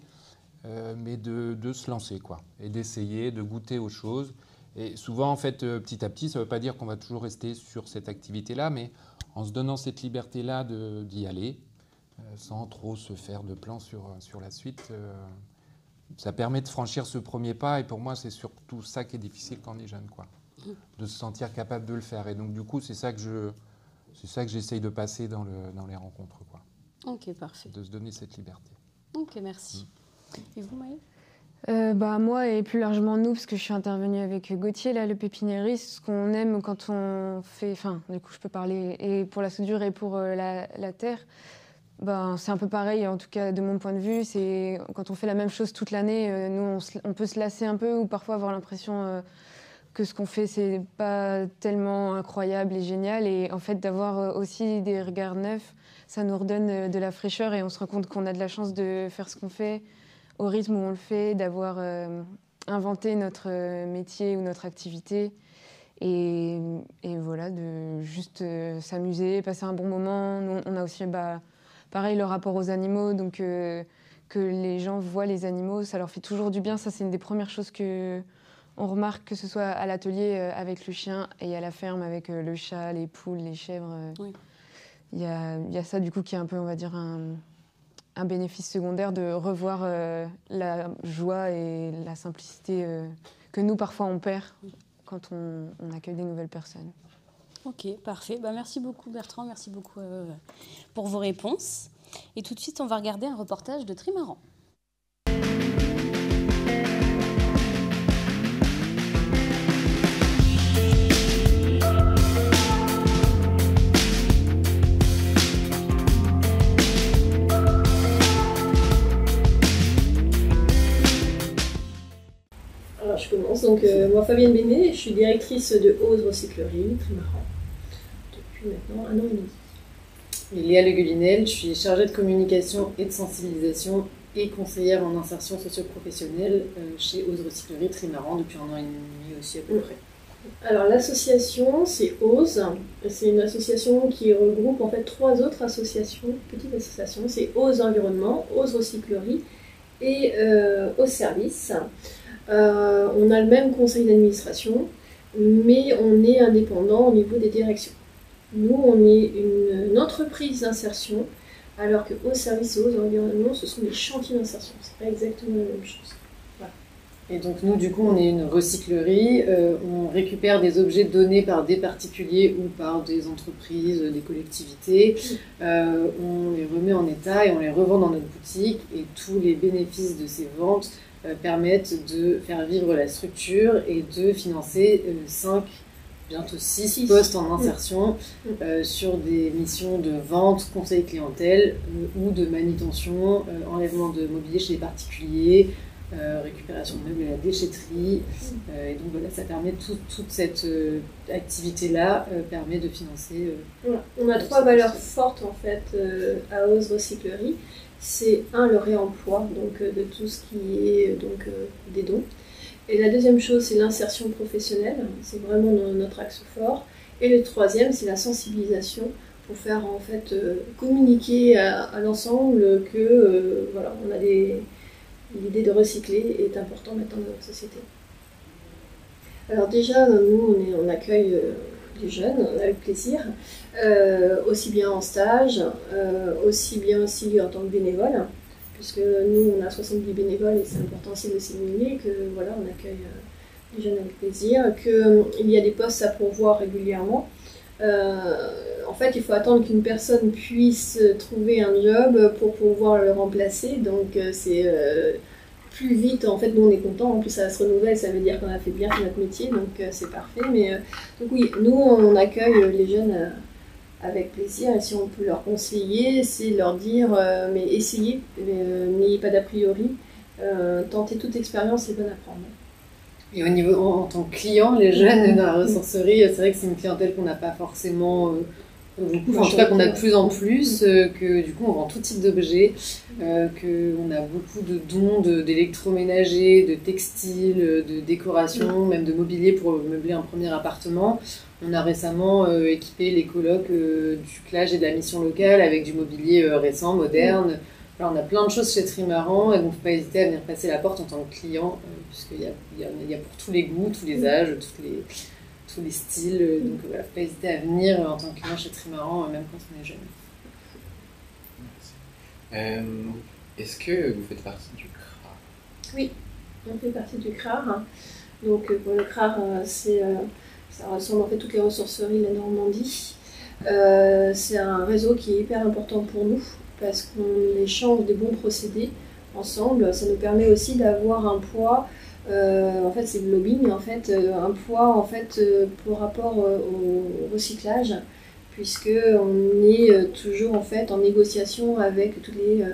mais de se lancer, quoi, et d'essayer, de goûter aux choses. Et souvent, en fait, petit à petit, ça ne veut pas dire qu'on va toujours rester sur cette activité-là, mais en se donnant cette liberté-là d'y aller, sans trop se faire de plans sur la suite, ça permet de franchir ce premier pas. Et pour moi, c'est surtout ça qui est difficile quand on est jeune, quoi, de se sentir capable de le faire. Et donc, du coup, c'est ça que j'essaye de passer dans les rencontres, quoi. Ok, parfait. De se donner cette liberté. Ok, merci. Et vous, Maëlle? Moi et plus largement nous, parce que je suis intervenue avec Gauthier, là, le pépiniériste, ce qu'on aime quand on fait, du coup je peux parler et pour la soudure et pour la terre, c'est un peu pareil, en tout cas de mon point de vue, c'est quand on fait la même chose toute l'année, nous on peut se lasser un peu ou parfois avoir l'impression que ce qu'on fait c'est pas tellement incroyable et génial, et en fait d'avoir aussi des regards neufs, ça nous redonne de la fraîcheur et on se rend compte qu'on a de la chance de faire ce qu'on fait au rythme où on le fait, d'avoir inventé notre métier ou notre activité et voilà, de juste s'amuser, passer un bon moment. Nous, on a aussi pareil le rapport aux animaux, donc que les gens voient les animaux, ça leur fait toujours du bien. Ça, c'est une des premières choses qu'on remarque, que ce soit à l'atelier avec le chien et à la ferme avec le chat, les poules, les chèvres. Oui. Il y a ça du coup qui est un peu, on va dire, un bénéfice secondaire, de revoir la joie et la simplicité que nous, parfois, on perd quand on accueille des nouvelles personnes. Ok, parfait. Merci beaucoup Bertrand, merci beaucoup pour vos réponses. Et tout de suite, on va regarder un reportage de Trimaran. Alors je commence. Donc moi Fabienne Bénet, je suis directrice de Ose Recyclerie, Trimaran, depuis maintenant 1 an et demi. Et Léa Leguelinel, je suis chargée de communication et de sensibilisation et conseillère en insertion socio-professionnelle chez Ose Recyclerie Trimaran depuis 1 an et demi aussi à peu près. Alors l'association, c'est Ose. C'est une association qui regroupe en fait 3 autres associations, petites associations. C'est Ose Environnement, Ose Recyclerie et Ose Service. On a le même conseil d'administration, mais on est indépendant au niveau des directions. Nous, on est une entreprise d'insertion, alors que Ose Service et Ose Environnement, ce sont des chantiers d'insertion. C'est pas exactement la même chose. Voilà. Et donc nous, du coup, on est une recyclerie. On récupère des objets donnés par des particuliers ou par des entreprises, des collectivités. On les remet en état et on les revend dans notre boutique. Et tous les bénéfices de ces ventes permettent de faire vivre la structure et de financer 5, bientôt 6 postes en insertion sur des missions de vente, conseil clientèle ou de manutention, enlèvement de mobilier chez les particuliers, récupération de meubles à la déchetterie. Et donc voilà, ça permet toute cette activité-là permet de financer. Voilà. On a 3 valeurs fortes en fait à Ose Recyclerie. C'est le réemploi donc, de tout ce qui est des dons. Et la deuxième chose, c'est l'insertion professionnelle. C'est vraiment notre axe fort. Et le troisième, c'est la sensibilisation pour faire en fait communiquer à l'ensemble que voilà, on a l'idée de recycler est importante maintenant dans notre société. Alors déjà, nous, on accueille des jeunes, avec plaisir, aussi bien en stage, aussi bien aussi en tant que bénévole, puisque nous, on a 70 bénévoles et c'est important aussi de signaler que voilà, on accueille les jeunes avec plaisir, qu'il y a des postes à pourvoir régulièrement. En fait, il faut attendre qu'une personne puisse trouver un job pour pouvoir le remplacer, donc c'est plus vite. En fait, nous on est contents, en plus ça se renouvelle, ça veut dire qu'on a fait bien notre métier, donc c'est parfait. Mais donc oui, nous on accueille les jeunes avec plaisir. Et si on peut leur conseiller, c'est leur dire mais essayez, n'ayez pas d'a priori, tentez toute expérience, c'est bon à prendre. Et au niveau, en tant que client, les jeunes dans la ressourcerie, c'est vrai que c'est une clientèle qu'on n'a pas forcément beaucoup, en tout cas qu'on a de plus en plus, que du coup on vend tout type d'objets, qu'on a beaucoup de dons d'électroménager, de textiles, de décoration, même de mobilier pour meubler un premier appartement. On a récemment équipé les colocs du CLAGE et de la mission locale avec du mobilier récent, moderne. Alors, on a plein de choses chez Trimaran et donc il ne faut pas hésiter à venir passer la porte en tant que client, puisqu'il y a pour tous les goûts, tous les âges, tous les styles. Donc voilà, il ne faut pas hésiter à venir en tant que client chez Trimaran, même quand on est jeune. Est-ce que vous faites partie du CRAR? Oui, on fait partie du CRAR. Donc pour le CRAR, ça ressemble en fait toutes les ressourceries de la Normandie. C'est un réseau qui est hyper important pour nous parce qu'on échange des bons procédés ensemble. Ça nous permet aussi d'avoir un poids, en fait c'est le lobbying, en fait, un poids en fait, par rapport au recyclage, puisqu'on est toujours en fait en négociation avec tous les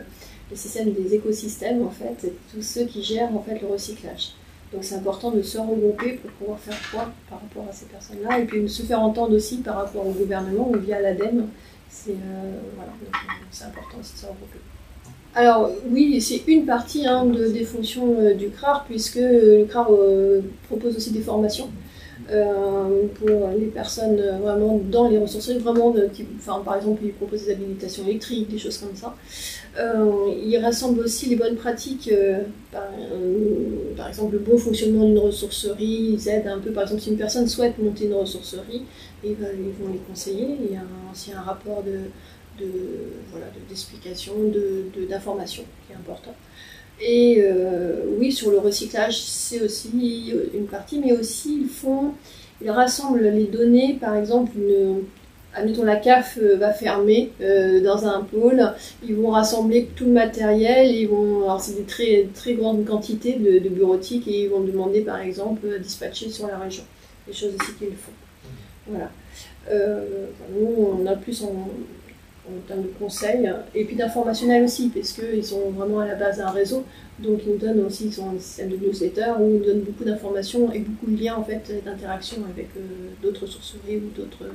systèmes des écosystèmes, en fait, et tous ceux qui gèrent en fait le recyclage. Donc c'est important de se regrouper pour pouvoir faire poids par rapport à ces personnes-là, et puis de se faire entendre aussi par rapport au gouvernement ou via l'ADEME. C'est voilà, c'est important aussi de se regrouper. Alors oui, c'est une partie des fonctions du CRAR, puisque le CRAR propose aussi des formations pour les personnes vraiment dans les ressourceries, vraiment, par exemple, il propose des habilitations électriques, des choses comme ça. Il rassemble aussi les bonnes pratiques, par exemple le bon fonctionnement d'une ressourcerie. Ils aident un peu, par exemple si une personne souhaite monter une ressourcerie, ils vont les conseiller. Il y a aussi un rapport d'explication, d'information qui est important. Et oui, sur le recyclage, c'est aussi une partie, mais aussi ils rassemblent les données, par exemple, admettons la CAF va fermer dans un pôle, ils vont rassembler tout le matériel, alors c'est des très, très grandes quantités de bureautique et ils vont demander par exemple à dispatcher sur la région, des choses aussi qu'ils font. Voilà. Nous on a plus en termes de conseils et puis d'informationnel aussi, parce qu'ils sont vraiment à la base d'un réseau, donc ils nous donnent aussi, ils ont un système de newsletter où ils nous donnent beaucoup d'informations et beaucoup de liens en fait d'interaction avec d'autres ressourceries ou d'autres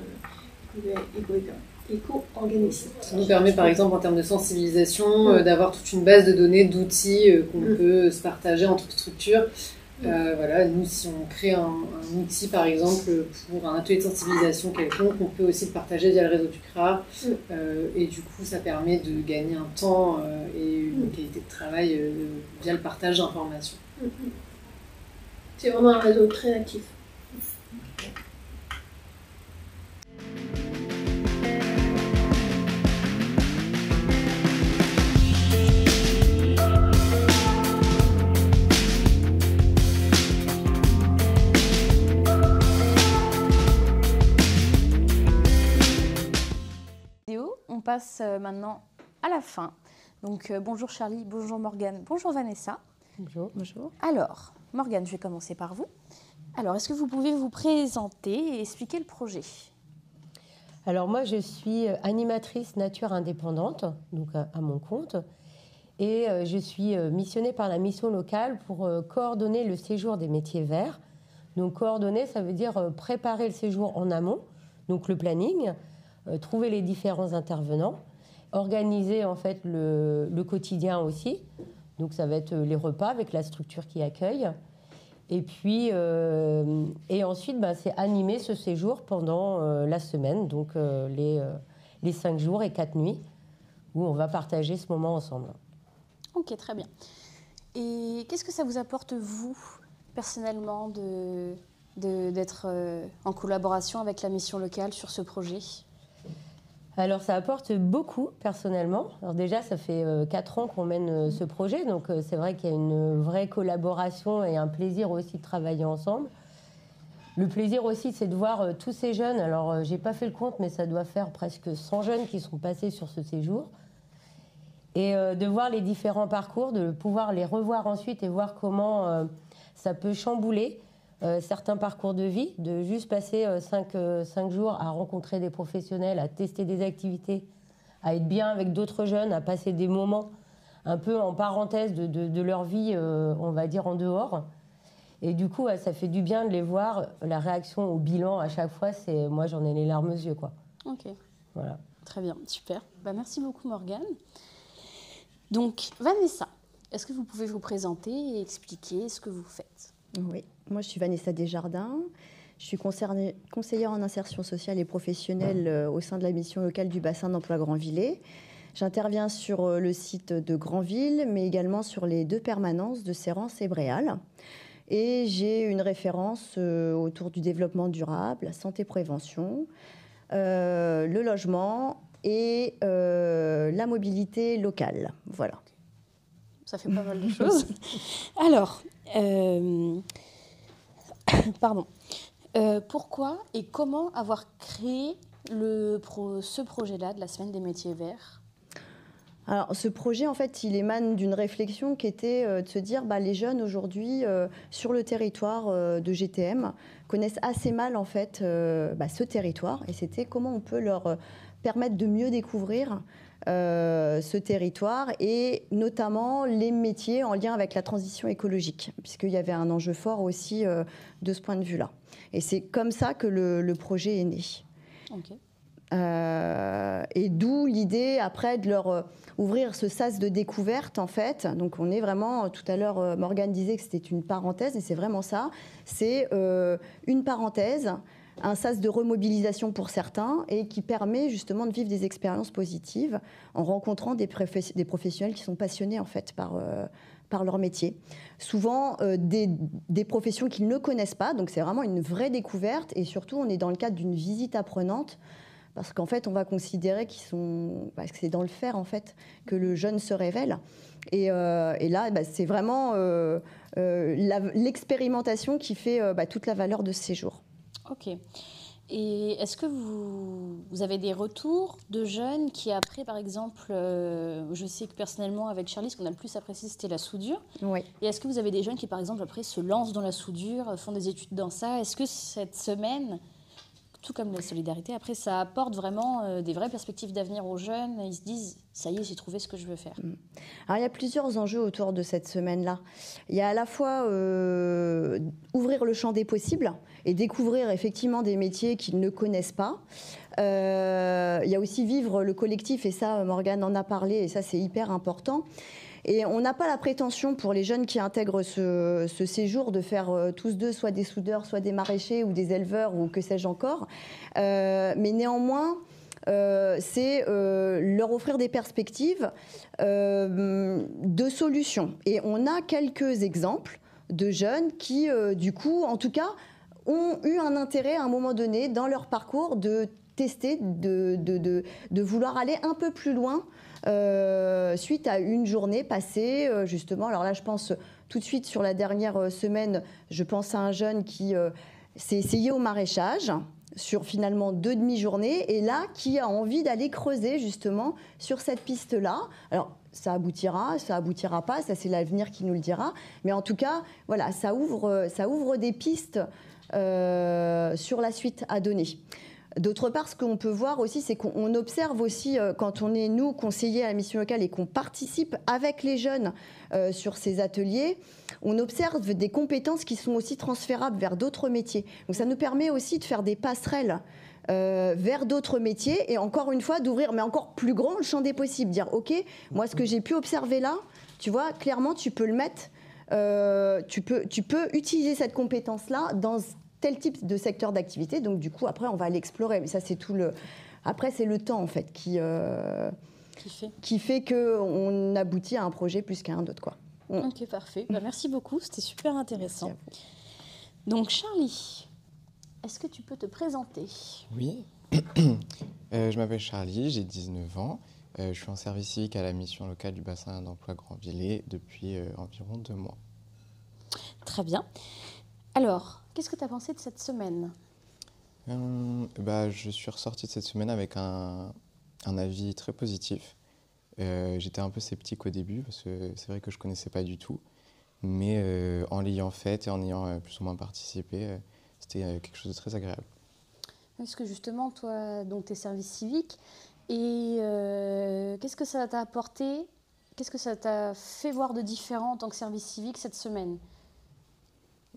éco-organismes. Ça nous permet par exemple en termes de sensibilisation d'avoir toute une base de données, d'outils qu'on peut se partager entre structures. Voilà, nous si on crée un outil par exemple pour un atelier de sensibilisation quelconque, on peut aussi le partager via le réseau du CRAR et du coup ça permet de gagner un temps et une qualité de travail via le partage d'informations. C'est vraiment un réseau très actif. On passe maintenant à la fin. Donc bonjour Charlie, bonjour Morgane, bonjour Vanessa. Bonjour. Bonjour. Alors, Morgane, je vais commencer par vous. Alors, est-ce que vous pouvez vous présenter et expliquer le projet? Alors moi, je suis animatrice nature indépendante, donc à mon compte. Et je suis missionnée par la mission locale pour coordonner le séjour des métiers verts. Donc coordonner, ça veut dire préparer le séjour en amont, donc le planning, trouver les différents intervenants, organiser en fait le quotidien aussi. Donc ça va être les repas avec la structure qui accueille. Et puis et ensuite c'est animer ce séjour pendant la semaine, donc les 5 jours et 4 nuits où on va partager ce moment ensemble. Ok, très bien. Et qu'est-ce que ça vous apporte, vous, personnellement, d'être en collaboration avec la mission locale sur ce projet ? Alors ça apporte beaucoup personnellement. Alors déjà ça fait 4 ans qu'on mène ce projet, donc c'est vrai qu'il y a une vraie collaboration et un plaisir aussi de travailler ensemble. Le plaisir aussi c'est de voir tous ces jeunes, alors j'ai pas fait le compte mais ça doit faire presque 100 jeunes qui sont passés sur ce séjour. Et de voir les différents parcours, de pouvoir les revoir ensuite et voir comment ça peut chambouler certains parcours de vie, de juste passer 5 jours à rencontrer des professionnels, à tester des activités, à être bien avec d'autres jeunes, à passer des moments un peu en parenthèse de leur vie, on va dire en dehors. Et du coup, ça fait du bien de les voir. La réaction au bilan à chaque fois, c'est moi j'en ai les larmes aux yeux, quoi. Ok. Voilà. Très bien, super. Merci beaucoup Morgane. Donc Vanessa, est-ce que vous pouvez vous présenter et expliquer ce que vous faites? Oui, moi je suis Vanessa Desjardins. Je suis conseillère en insertion sociale et professionnelle au sein de la mission locale du bassin d'emploi Grandvillers. J'interviens sur le site de Granville, mais également sur les 2 permanences de Sérance et Bréal. Et j'ai une référence autour du développement durable, la santé-prévention, le logement et la mobilité locale. Voilà. Ça fait pas mal de choses. Alors, pardon. Pourquoi et comment avoir créé ce projet-là de la Semaine des métiers verts? Alors, ce projet, en fait, il émane d'une réflexion qui était de se dire les jeunes aujourd'hui, sur le territoire de GTM, connaissent assez mal, en fait, ce territoire. Et c'était comment on peut leur permettre de mieux découvrir ce territoire et notamment les métiers en lien avec la transition écologique, puisqu'il y avait un enjeu fort aussi de ce point de vue-là. Et c'est comme ça que le projet est né. Ok. Et d'où l'idée après de leur ouvrir ce sas de découverte en fait. Donc on est vraiment, tout à l'heure Morgane disait que c'était une parenthèse et c'est vraiment ça. C'est une parenthèse, un sas de remobilisation pour certains et qui permet justement de vivre des expériences positives en rencontrant des professionnels qui sont passionnés en fait par leur métier. Souvent des professions qu'ils ne connaissent pas, donc c'est vraiment une vraie découverte et surtout on est dans le cadre d'une visite apprenante. Parce qu'en fait, on va considérer que c'est dans le faire en fait que le jeune se révèle. Et là, c'est vraiment l'expérimentation qui fait toute la valeur de ce séjour. Ok. Et est-ce que vous avez des retours de jeunes qui après, par exemple, je sais que personnellement avec Charlie, ce qu'on a le plus apprécié, c'était la soudure. Oui. Et est-ce que vous avez des jeunes qui, par exemple, après se lancent dans la soudure, font des études dans ça? Est-ce que cette semaine, tout comme la solidarité, après, ça apporte vraiment des vraies perspectives d'avenir aux jeunes. Ils se disent, ça y est, j'ai trouvé ce que je veux faire. Alors, il y a plusieurs enjeux autour de cette semaine-là. Il y a à la fois ouvrir le champ des possibles et découvrir effectivement des métiers qu'ils ne connaissent pas. Il y a aussi vivre le collectif, et ça, Morgane en a parlé, et ça, c'est hyper important. Et on n'a pas la prétention pour les jeunes qui intègrent ce séjour de faire tous deux soit des soudeurs, soit des maraîchers ou des éleveurs ou que sais-je encore. Mais néanmoins, c'est leur offrir des perspectives de solutions. Et on a quelques exemples de jeunes qui, du coup, en tout cas, ont eu un intérêt à un moment donné dans leur parcours de tester, de vouloir aller un peu plus loin suite à une journée passée, justement. Alors là, je pense tout de suite sur la dernière semaine, je pense à un jeune qui s'est essayé au maraîchage sur finalement 2 demi-journées et là, qui a envie d'aller creuser justement sur cette piste-là. Alors, ça aboutira pas, ça c'est l'avenir qui nous le dira. Mais en tout cas, voilà, ça ouvre des pistes sur la suite à donner. D'autre part, ce qu'on peut voir aussi, c'est qu'on observe aussi, quand on est, nous, conseillers à la mission locale et qu'on participe avec les jeunes sur ces ateliers, on observe des compétences qui sont aussi transférables vers d'autres métiers. Donc ça nous permet aussi de faire des passerelles vers d'autres métiers et encore une fois d'ouvrir, mais encore plus grand, le champ des possibles. Dire, OK, moi, ce que j'ai pu observer là, tu vois, clairement, tu peux le mettre, tu peux utiliser cette compétence-là dans tel type de secteur d'activité, donc du coup après on va l'explorer, mais ça c'est tout le... Après c'est le temps en fait qui fait qu'on aboutit à un projet plus qu'à un autre quoi. Ok, parfait, merci beaucoup, c'était super intéressant. Donc Charlie, est-ce que tu peux te présenter? Oui, je m'appelle Charlie, j'ai 19 ans, je suis en service civique à la mission locale du bassin d'emploi Grandvillers depuis environ 2 mois. Très bien. Alors, qu'est-ce que tu as pensé de cette semaine? Je suis ressorti de cette semaine avec un avis très positif. J'étais un peu sceptique au début parce que c'est vrai que je ne connaissais pas du tout. mais en l'ayant faite et en ayant plus ou moins participé, c'était quelque chose de très agréable. Parce que justement, toi, donc tu es service civique, et qu'est-ce que ça t'a apporté? Qu'est-ce que ça t'a fait voir de différent en tant que service civique cette semaine?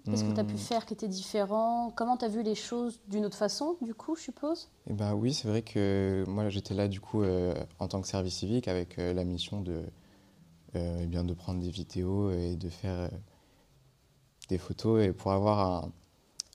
Qu'est-ce que tu as pu faire qui était différent? Comment tu as vu les choses d'une autre façon, du coup, je suppose? Eh ben oui, c'est vrai que moi j'étais là du coup en tant que service civique avec la mission eh bien, de prendre des vidéos et de faire des photos et pour avoir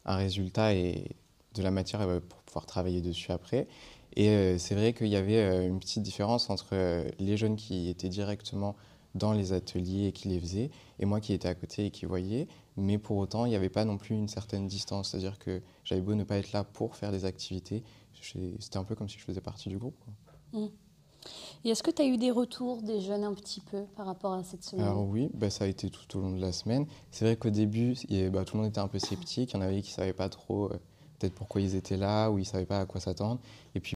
un résultat et de la matière pour pouvoir travailler dessus après. Et c'est vrai qu'il y avait une petite différence entre les jeunes qui étaient directement dans les ateliers et qui les faisaient, et moi qui étais à côté et qui voyais, mais pour autant, il n'y avait pas non plus une certaine distance, c'est-à-dire que j'avais beau ne pas être là pour faire des activités, c'était un peu comme si je faisais partie du groupe, quoi. Et est-ce que tu as eu des retours des jeunes un petit peu par rapport à cette semaine? Alors oui, ça a été tout au long de la semaine. C'est vrai qu'au début, tout le monde était un peu sceptique, il y en avait qui ne savaient pas trop peut-être pourquoi ils étaient là, ou ils ne savaient pas à quoi s'attendre, et puis